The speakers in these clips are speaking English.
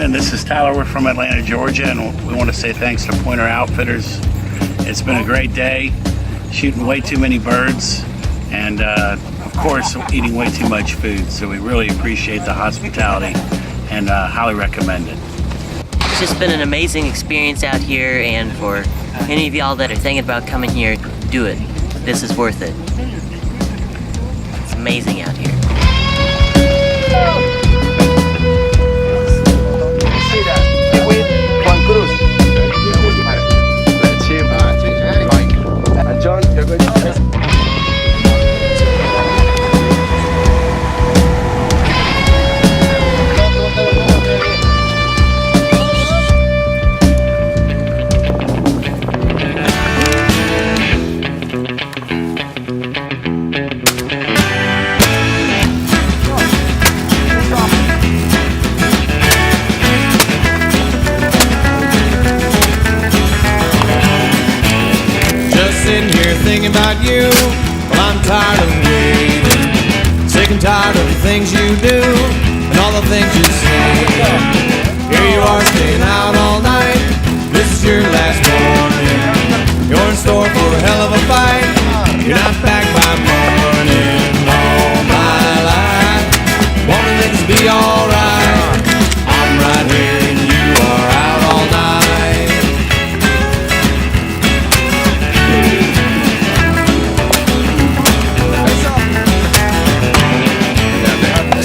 Brian, and this is Tyler. We're from Atlanta, Georgia, and we want to say thanks to Pointer Outfitters. It's been a great day, shooting way too many birds, and of course, eating way too much food. So we really appreciate the hospitality and highly recommend it. It's just been an amazing experience out here, and for any of y'all that are thinking about coming here, do it. This is worth it. It's amazing out here. Juan Cruz. That's him. And John, you're going to... Thinking about you, well, I'm tired of waiting. Sick and tired of the things you do and all the things you say. Here you are staying out all night. This is your last warning. You're in store for a hell of a fight. You're not back by morning. All my life, wanting things to be alright. I'm right here and you are out all night.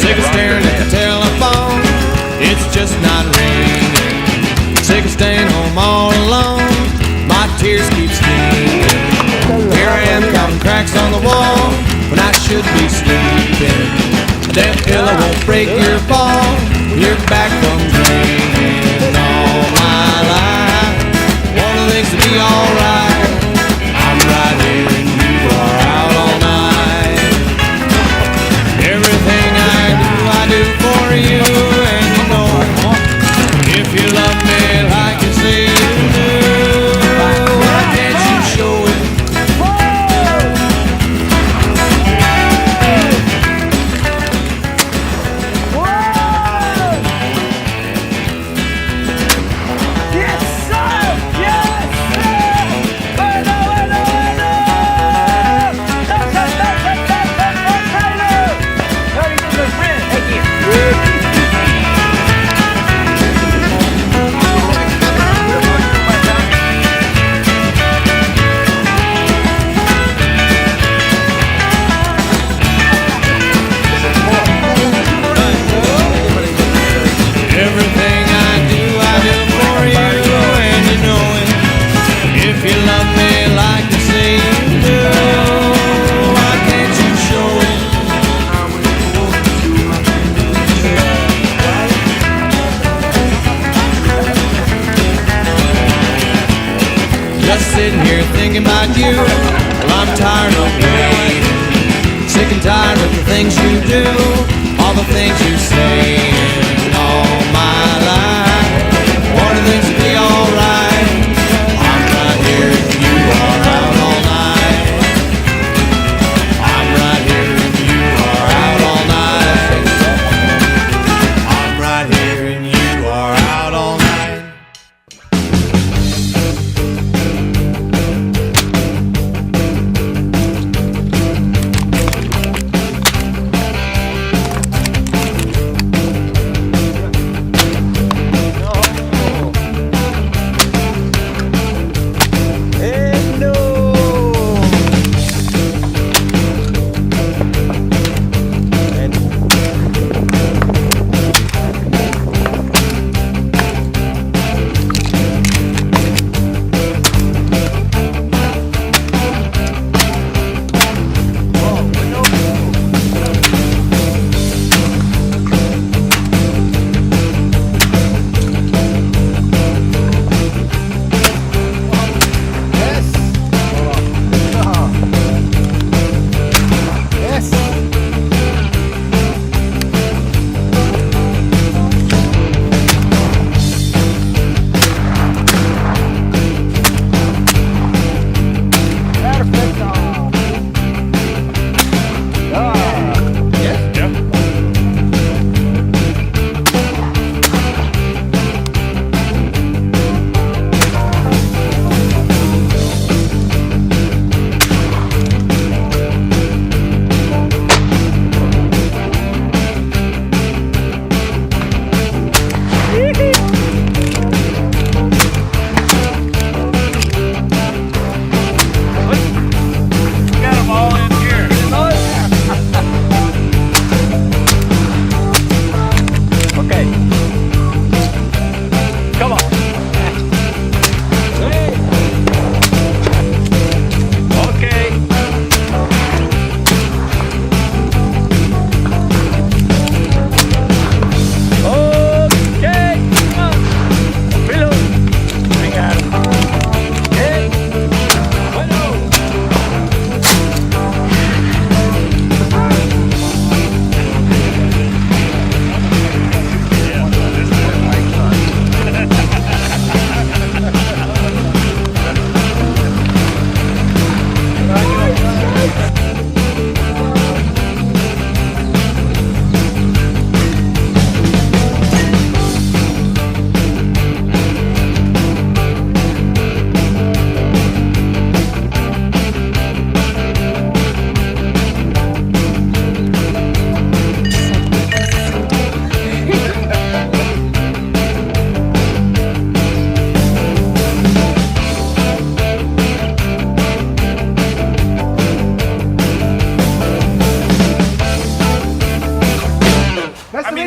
Sick of staring at the telephone, it's just not ringing. Sick of staying home all alone, my tears keep steaming. Here I am counting cracks on the wall when I should be sleeping. That pillow won't break your fall when you're back from drinking. All my life, want things to be alright. I'm right here and you are out all night. Everything I do for you, and you know it. If you love me like you say you do, why can't you show it? Yes, sir! Yes, sir! Bueno, bueno, bueno! Very good, my friend. Thank you. Everything I do for you, and you know it. If you love me like you say you do, why can't you show it? Just sitting here thinking about you, well, I'm tired of waiting. Sick and tired of the things you do, all the things you say. All my life, wanting things to be alright. I'm right here and you are out all night. I'm right here and you are out all night. I'm right here and you are out all night.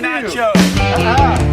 with you. nachos.